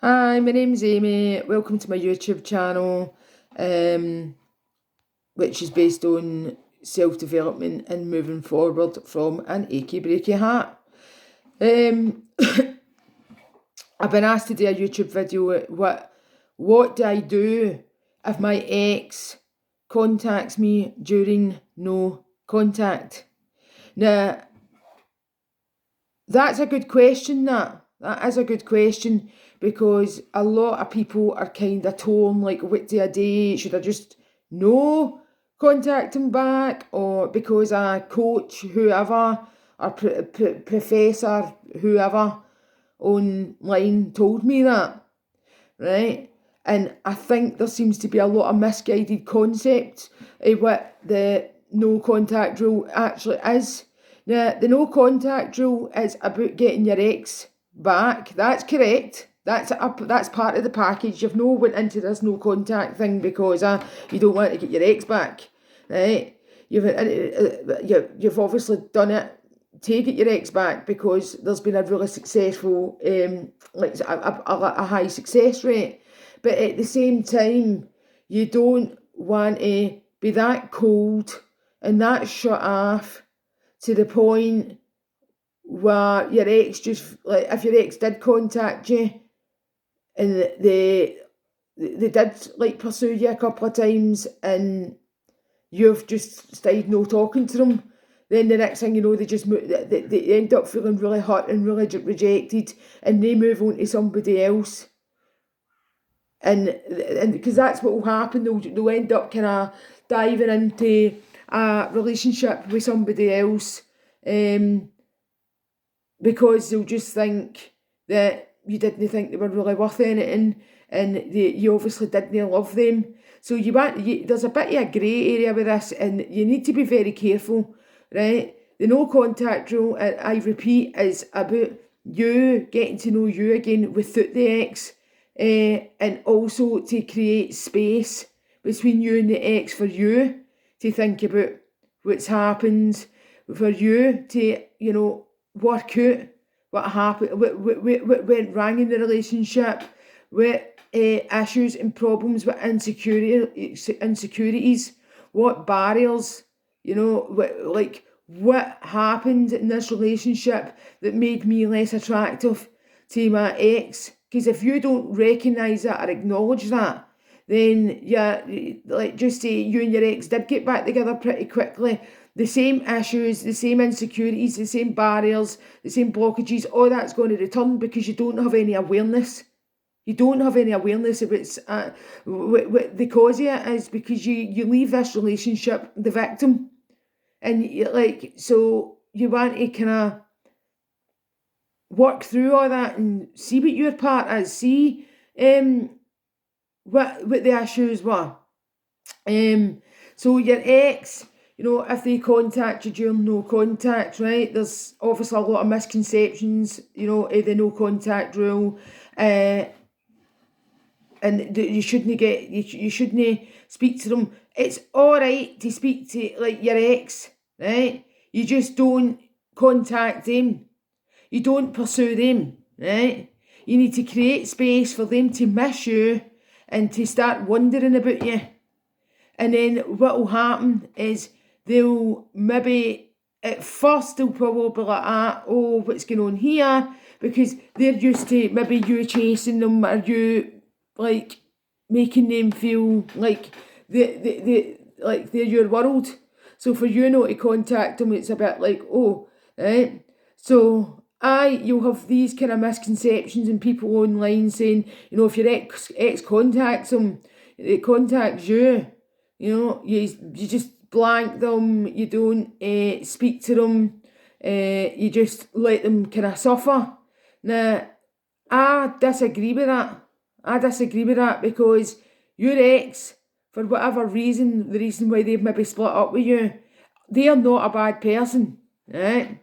Hi, my name's Amy. Welcome to my YouTube channel, um, which is based on self-development and moving forward from an achy breaky heart. I've been asked to do a YouTube video. What do I do if my ex contacts me during no contact? Now, that's a good question, that is a good question, because a lot of people are kind of torn, like, what do I do? Should I just no contact him back, or because a coach, whoever, or professor, whoever, online told me that, right? And I think there seems to be a lot of misguided concepts of what the no contact rule actually is. Now, the no contact rule is about getting your ex back. That's correct. That's part of the package. You've no went into this no contact thing because you don't want to get your ex back, right? You've obviously done it to get your ex back because there's been a really successful, like a high success rate. But at the same time, you don't want to be that cold and that shut off to the point where your ex just, like, if your ex did contact you and they did, like, pursue you a couple of times and you've just started no talking to them, then the next thing you know, they end up feeling really hurt and really rejected, and they move on to somebody else. And because that's what will happen, they'll end up kind of diving into a relationship with somebody else, because they'll just think that you didn't think they were really worth anything, and you obviously didn't love them. So there's a bit of a grey area with this, and you need to be very careful, right? The no contact rule, I repeat, is about you getting to know you again without the ex, and also to create space between you and the ex for you to think about what's happened, for you to, work out what happened, what went wrong in the relationship, what issues and problems, what insecurities, what barriers, what happened in this relationship that made me less attractive to my ex. Because if you don't recognise that or acknowledge that, then just say you and your ex did get back together pretty quickly. The same issues, the same insecurities, the same barriers, the same blockages, all that's going to return because you don't have any awareness. You don't have any awareness of what's what the cause of it is, because you leave this relationship the victim, and so you want to kind of work through all that and see what your part is, see what the issues were. So your ex, if they contact you during no contact, right? There's obviously a lot of misconceptions, of the no contact rule, and you shouldn't speak to them. It's all right to speak to, like, your ex, right? You just don't contact them. You don't pursue them, right? You need to create space for them to miss you and to start wondering about you. And then what will happen is they'll maybe, at first, they'll probably be like, oh, what's going on here? Because they're used to maybe you chasing them, or you, like, making them feel like like they're your world. So for you not to contact them, it's a bit like, oh, right? So you'll have these kind of misconceptions, and people online saying, if your ex contacts them, it contacts you, you just blank them, you don't speak to them, you just let them kind of suffer. Now, I disagree with that. Because your ex, for whatever reason, the reason why they've maybe split up with you, they are not a bad person, right?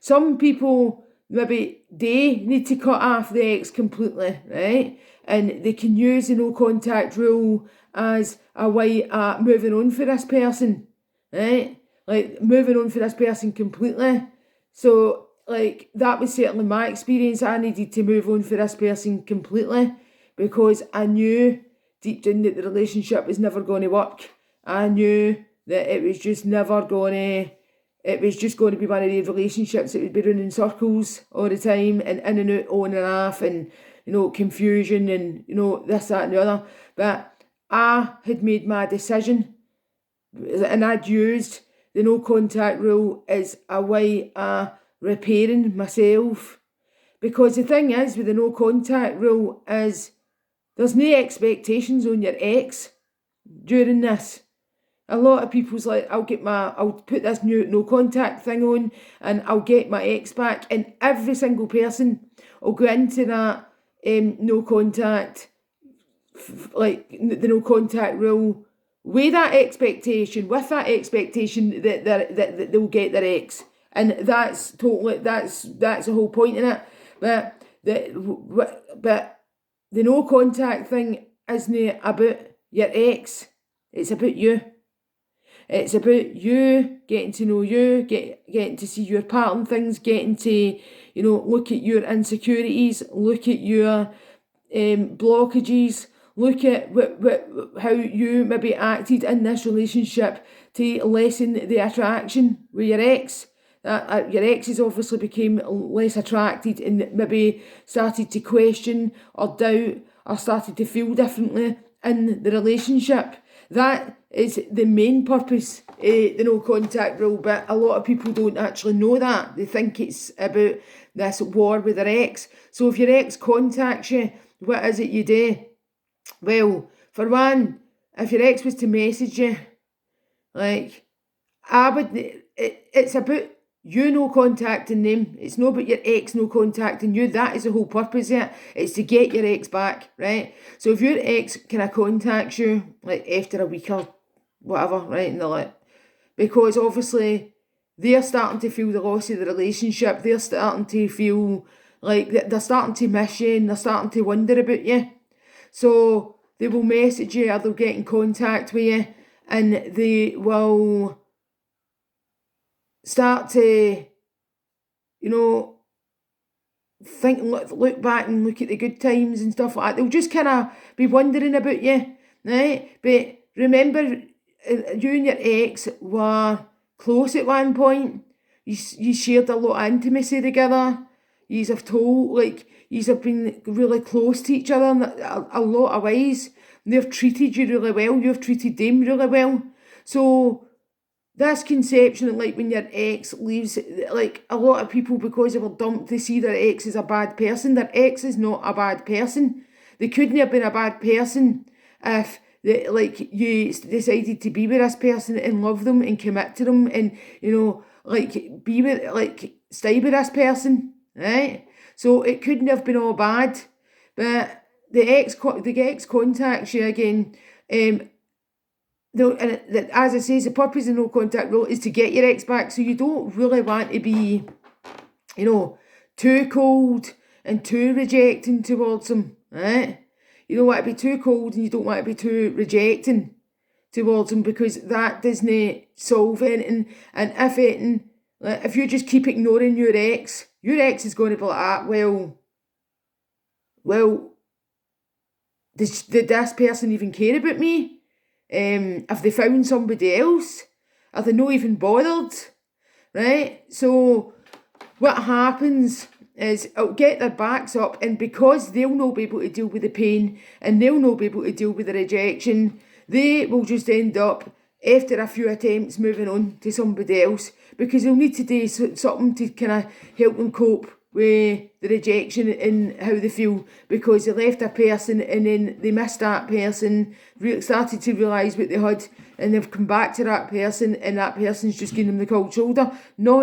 Some people, maybe they need to cut off the ex completely, right? And they can use the no contact rule as a way of moving on for this person, right? Like, moving on for this person completely. So like, that was certainly my experience. I needed to move on for this person completely because I knew deep down that the relationship was never going to work. I knew that it was just never going to, it was just going to be one of these relationships that would be running in circles all the time and in and out, on and off, and, confusion and, this, that, and the other. But I had made my decision, and I'd used the no contact rule as a way of repairing myself. Because the thing is with the no contact rule is there's no expectations on your ex during this. A lot of people's like, I'll put this new no contact thing on and I'll get my ex back, and every single person will go into that no contact, like the no contact rule, with that expectation that they'll get their ex, and that's the whole point in it. But the no contact thing isn't about your ex; it's about you. It's about you getting to know you, getting to see your part in things, getting to, look at your insecurities, look at your blockages, look at how you maybe acted in this relationship to lessen the attraction with your ex. That your exes obviously became less attracted and maybe started to question or doubt or started to feel differently in the relationship. That is the main purpose of the no contact rule, but a lot of people don't actually know that. They think it's about this war with their ex. So if your ex contacts you, what is it you do? Well, for one, if your ex was to message you, like, it's about you no contacting them. It's not about your ex no contacting you. That is the whole purpose of it. It's to get your ex back, right? So if your ex kind of contacts you, like, after a week or whatever, right, and they're like, because obviously they're starting to feel the loss of the relationship, they're starting to feel like they're starting to miss you and they're starting to wonder about you. So they will message you or they'll get in contact with you and they will start to, look back and look at the good times and stuff like that. They'll just kind of be wondering about you, right? But remember, you and your ex were close at one point. You shared a lot of intimacy together. You have been really close to each other in a lot of ways. They've treated you really well. You've treated them really well. So this conception, like, when your ex leaves, like, a lot of people, because they were dumped, they see their ex as a bad person. Their ex is not a bad person. They couldn't have been a bad person if you decided to be with this person and love them and commit to them and, stay with this person, right? So it couldn't have been all bad. But the ex contacts you again, as I say, the purpose of no contact rule is to get your ex back. So you don't really want to be, too cold and too rejecting towards them, right? You don't want to be too cold and you don't want to be too rejecting towards them, because that doesn't solve anything. And if you just keep ignoring your ex is going to be like, did this person even care about me? If they found somebody else, are they not even bothered, right? So what happens is it'll get their backs up, and because they'll not be able to deal with the pain and they'll not be able to deal with the rejection, they will just end up, after a few attempts, moving on to somebody else, because they'll need to do something to kind of help them cope with the rejection and how they feel, because they left a person and then they missed that person, started to realise what they had, and they've come back to that person and that person's just giving them the cold shoulder. No.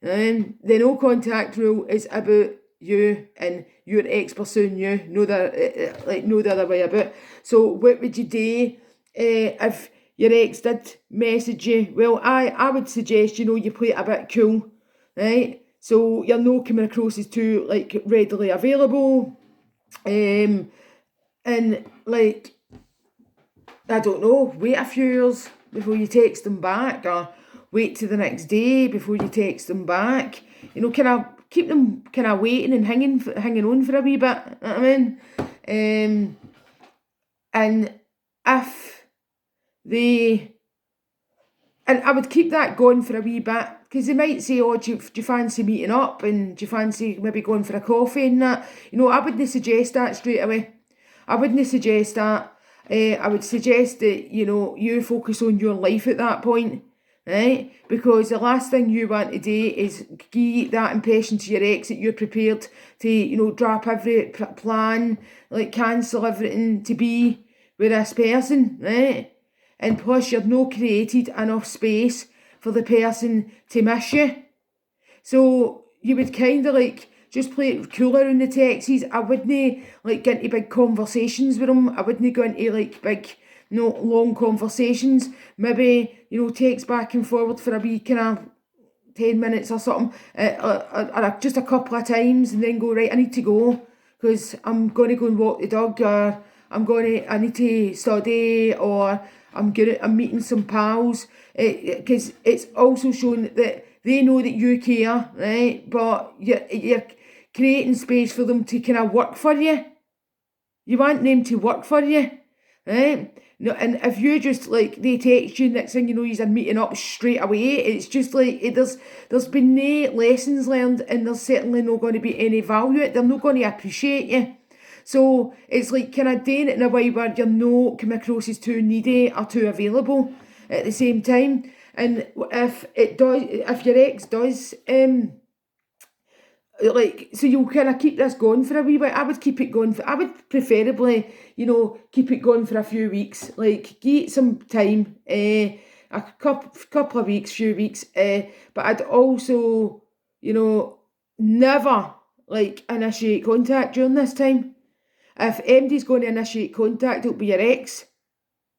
And the no contact rule is about you and your ex pursuing you, no the other way about. So what would you do if your ex did message you? Well, I would suggest, you play it a bit cool, right? So you're not coming across as too, readily available. And, I don't know, wait a few years before you text them back, or wait till the next day before you text them back. kind of keep them kind of waiting and hanging on for a wee bit. You know what I mean? And if they, and I would keep that going for a wee bit, because they might say, oh, do you fancy meeting up, and do you fancy maybe going for a coffee and that? I wouldn't suggest that straight away. I wouldn't suggest that. I would suggest that, you focus on your life at that point, right? Because the last thing you want to do is give that impression to your ex that you're prepared to, drop every plan, like cancel everything to be with this person, right? And plus you've not created enough space for the person to miss you. So you would kind of like just play it cooler in the texts. I wouldn't like get into big conversations with them. I wouldn't go into like big, long conversations. Maybe, text back and forward for a wee kind of 10 minutes or something, or just a couple of times, and then go, right, I need to go because I'm going to go and walk the dog, or I need to study, or I'm meeting some pals, because it's also shown that they know that you care, right? But you're creating space for them to kind of work for you. You want them to work for you, right? No, and if you just like they text you, next thing you know, you're meeting up straight away. It's just like there's been no lessons learned, and there's certainly not going to be any value. They're not going to appreciate you. So it's like kind of doing it in a way where you're not come across as too needy or too available at the same time. And if your ex does, like, so you'll kind of keep this going for a wee bit. I would keep it going I would preferably, keep it going for a few weeks. Like, give it some time, a couple of weeks, few weeks. But I'd also, never like initiate contact during this time. If anybody's going to initiate contact, it'll be your ex.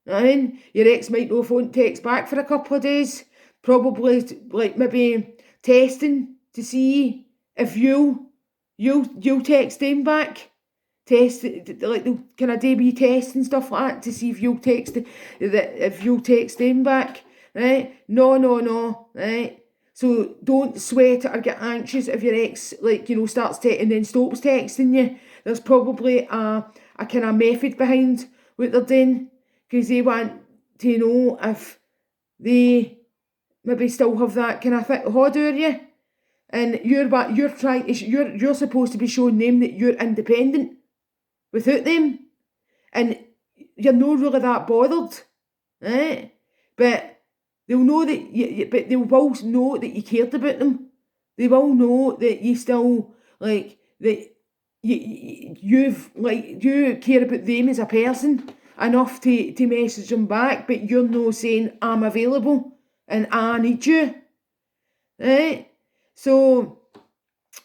I mean, your ex might not phone text back for a couple of days. Probably like maybe testing to see if you'll text them back. Test like they'll kind of do wee tests and stuff like that to see if you'll text them back. Right? No, right? So don't sweat it or get anxious if your ex starts and then stops texting you. There's probably a kind of method behind what they're doing, because they want to know if they maybe still have that kind of hold over you, and you're supposed to be showing them that you're independent without them, and you're not really that bothered, right? But they'll know that but they will know that you cared about them. They will know that you still like that. You care about them as a person enough to message them back, but you're not saying I'm available and I need you, right? So,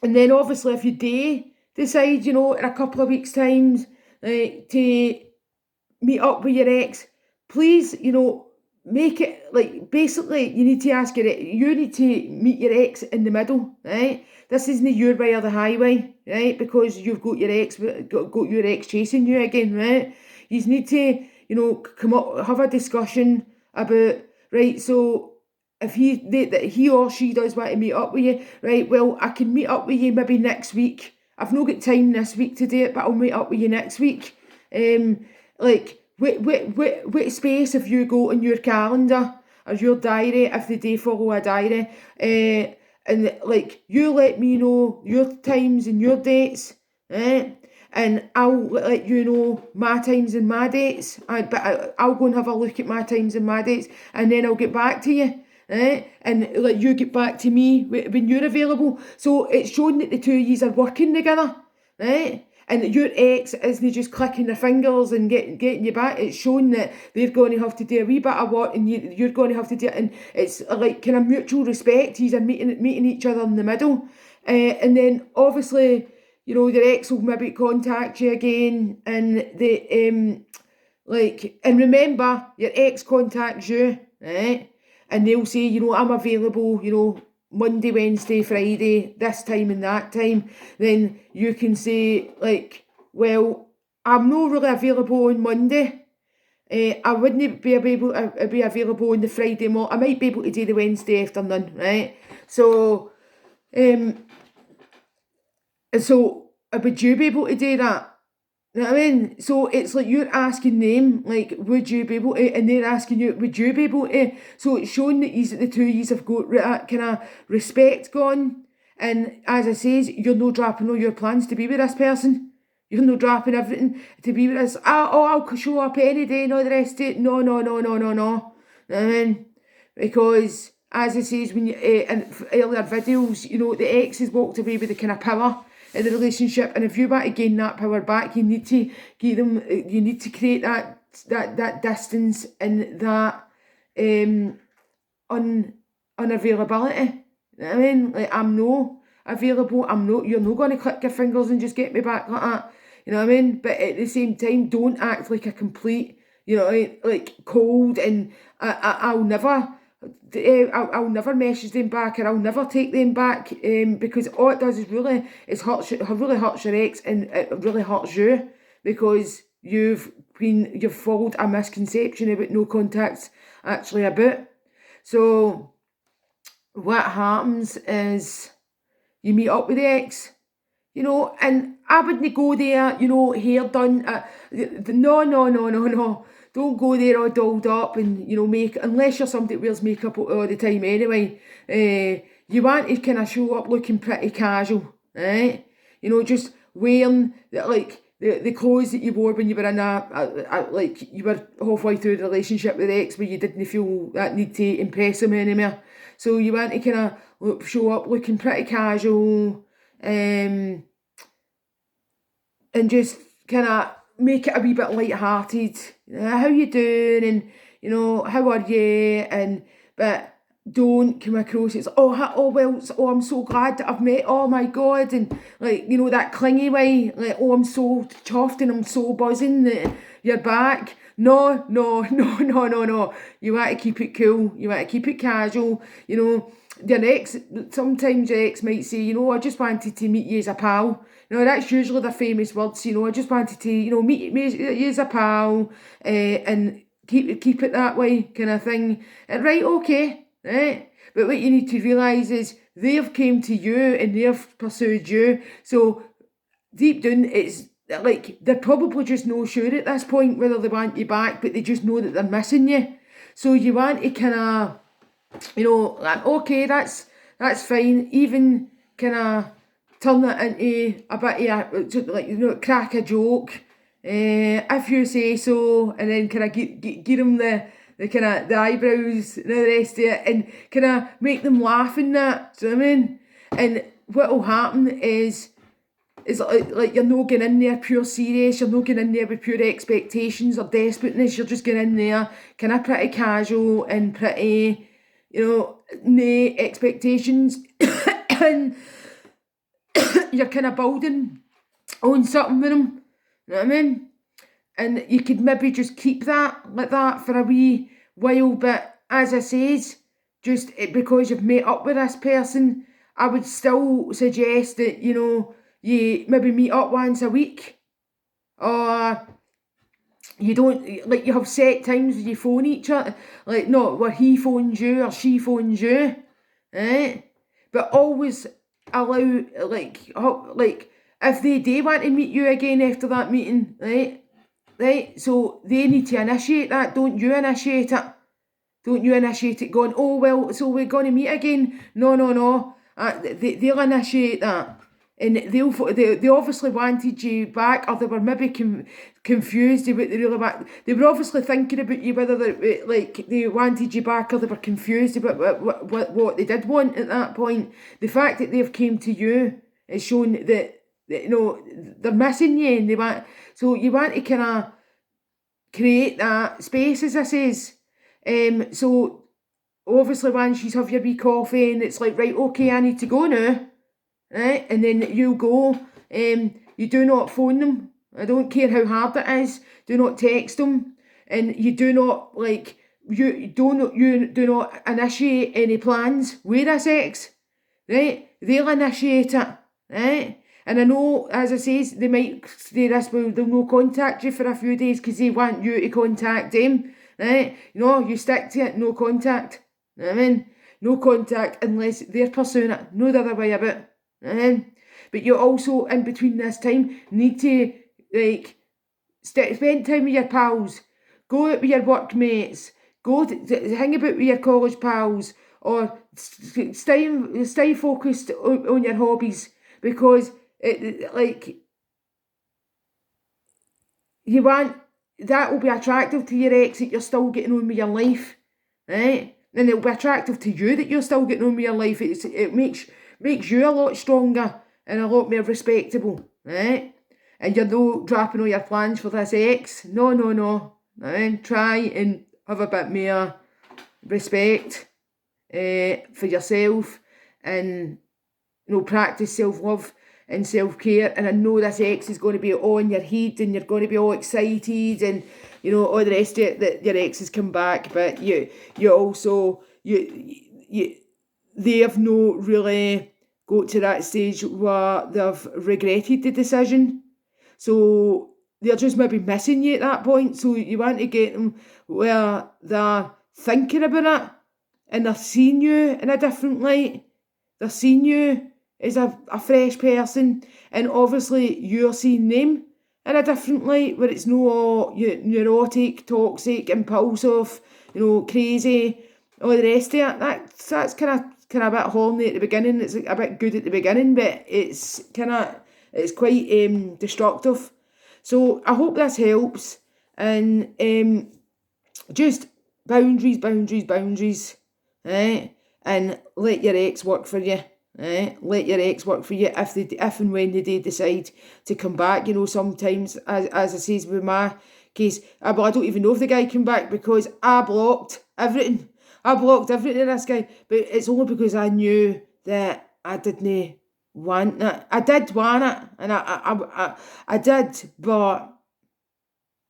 and then obviously if you do decide, in a couple of weeks' time, to meet up with your ex, please, make it like basically you need to meet your ex in the middle, right? This isn't your way or the highway, right? Because you've got your ex chasing you again, right? You need to, come up, have a discussion about, right? So if he or she does want to meet up with you, right? Well, I can meet up with you maybe next week. I've not got time this week to do it, but I'll meet up with you next week. What space have you got in your calendar or your diary, if they do follow a diary? And like, you let me know your times and your dates, right? And I'll let you know my times and my dates. I'll go and have a look at my times and my dates, and then I'll get back to you, right? And let you get back to me when you're available. So it's showing that the two of you are working together, right? And your ex isn't just clicking their fingers and getting you back. It's showing that they're going to have to do a wee bit of work, and you're going to have to do it. And it's like kind of mutual respect. You're meeting each other in the middle. And then obviously, your ex will maybe contact you again, and and remember, your ex contacts you, right? And they'll say, I'm available, Monday, Wednesday, Friday, this time and that time. Then you can say, like, well, I'm not really available on Monday. I wouldn't be able to be available on the Friday morning. I might be able to do the Wednesday afternoon, right? So And so, would you be able to do that? You know what I mean? So it's like you're asking them, like, would you be able to, and they're asking you, would you be able to? So it's showing that the two of yous have got that kind of respect gone. And as I says, you're no dropping all your plans to be with this person. You're no dropping everything to be with us. I'll show up any day and all the rest of it. No, no, no, no, no, no. You know what I mean? Because, as I says, when you, in earlier videos, the ex has walked away with the kind of power in the relationship, and if you want to gain that power back, you need to give them. You need to create that distance and that unavailability. You know what I mean? Like, I'm no available. I'm not. You're not going to click your fingers and just get me back like that. You know what I mean? But at the same time, don't act like a complete, like cold, and I'll never. I'll never message them back, or I'll never take them back, because all it does is really hurts your ex, and it really hurts you, because you've followed a misconception about no contact's actually about. So what happens is you meet up with the ex, and I wouldn't go there, hair done. No, no, no, no, no. Don't go there all dolled up and, unless you're somebody that wears makeup all the time anyway. You want to kind of show up looking pretty casual, right? Just wearing, like, the clothes that you wore when you were in like, you were halfway through the relationship with the ex, where you didn't feel that need to impress him anymore. So you want to kind of show up looking pretty casual, and just kind of make it a wee bit light-hearted. How you doing? And, how are you? But don't come across it's, I'm so glad that I've met, oh my God, and, like, that clingy way, like, oh, I'm so chuffed and I'm so buzzing that you're back. No, no, no, no, no, no. You want to keep it cool. You want to keep it casual. Sometimes your ex might say, I just wanted to meet you as a pal. That's usually their famous words, I just wanted to, meet you as a pal, and keep it that way, kind of thing. And right, okay, right? But what you need to realise is they've came to you and they've pursued you. So deep down, it's like they're probably just no sure at this point whether they want you back, but they just know that they're missing you. So you want to kind of, like, okay, that's fine. Even kind of turn it into a bit of like, crack a joke, if you say so, and then kind of give them the kind of the eyebrows and the rest of it, and kind of make them laugh in that. Do you know what I mean? And what will happen is like you're not going in there pure serious. You're not going in there with pure expectations or desperateness. You're just going in there kind of pretty casual and pretty, no expectations, and you're kind of building on something with them. You know what I mean? And you could maybe just keep that like that for a wee while, but as I says, just because you've met up with this person, I would still suggest that, you maybe meet up once a week, or you don't, like, you have set times where you phone each other, like, not where he phones you or she phones you, right? But always allow, like, if they do want to meet you again after that meeting, right, so they need to initiate that. Don't you initiate it. Don't you initiate it going, oh, well, so we're going to meet again. No, no, no. They'll initiate that. And they obviously wanted you back, or they were maybe confused about the really want. They were obviously thinking about you, whether they wanted you back, or they were confused about what they did want at that point. The fact that they've came to you is showing that they're missing you, and so you want to kind of create that space, as I says. So obviously once you have your wee coffee and it's like, right, okay, I need to go now, right, and then you go. You do not phone them. I don't care how hard it is. Do not text them, and you do not you do not initiate any plans with a sex, right? They'll initiate it, right? And I know, as I says, they might say this, well, they'll no contact you for a few days because they want you to contact them, right? You stick to it, no contact. You know what I mean? no contact unless they're pursuing it, no the other way about it. But you also, in between this time, need to, like, spend time with your pals, go out with your workmates, go to hang about with your college pals, or stay focused on your hobbies, because you want, that will be attractive to your ex, that you're still getting on with your life, right? And it'll be attractive to you that you're still getting on with your life. It makes you a lot stronger and a lot more respectable, right? And you're not dropping all your plans for this ex. No. Right? Try and have a bit more respect for yourself, and practice self-love and self-care. And I know this ex is going to be on your head, and you're going to be all excited, and all the rest of it, that your ex has come back. But you also they have not really got to that stage where they've regretted the decision. So they're just maybe missing you at that point. So you want to get them where they're thinking about it, and they're seeing you in a different light. They're seeing you as a fresh person, and obviously you're seeing them in a different light, where it's no neurotic, toxic, impulsive, crazy, all the rest of it. That's kind of a bit horny at the beginning. It's a bit good at the beginning, but it's quite destructive. So I hope this helps, and just boundaries, right? And let your ex work for you. Let your ex work for you if and when they decide to come back. Sometimes, as I says with my case, I don't even know if the guy came back, because I blocked everything. I blocked everything in this guy, but it's only because I knew that I didn't want it. I did want it, and I did, but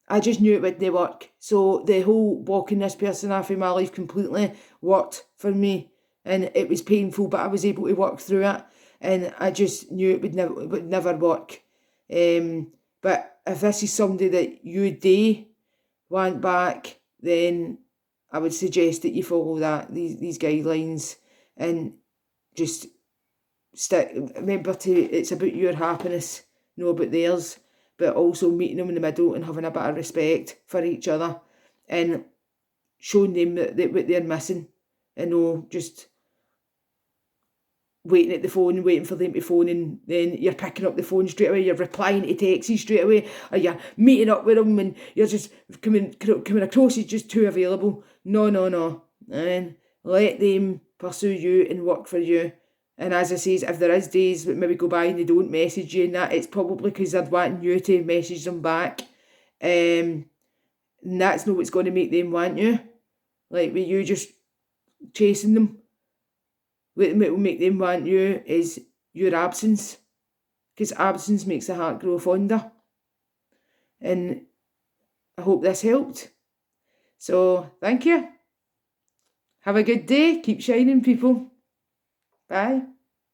I just knew it wouldn't work. So the whole blocking this person off of my life completely worked for me. And it was painful, but I was able to work through it, and I just knew it would never work. But if this is somebody that you want back, then I would suggest that you follow these guidelines, and just remember it's about your happiness, not about theirs, but also meeting them in the middle and having a bit of respect for each other, and showing them that what they're missing, and not just waiting at the phone, waiting for them to phone, and then you're picking up the phone straight away, you're replying to texts straight away, or you're meeting up with them, and you're just coming across as just too available. No. And let them pursue you and work for you. And as I says, if there is days that maybe go by and they don't message you and that, it's probably because they're wanting you to message them back. And that's not what's going to make them want you. Like, with you just chasing them, what will make them want you is your absence, because absence makes the heart grow fonder. And I hope this helped. So thank you. Have a good day. Keep shining, people. Bye.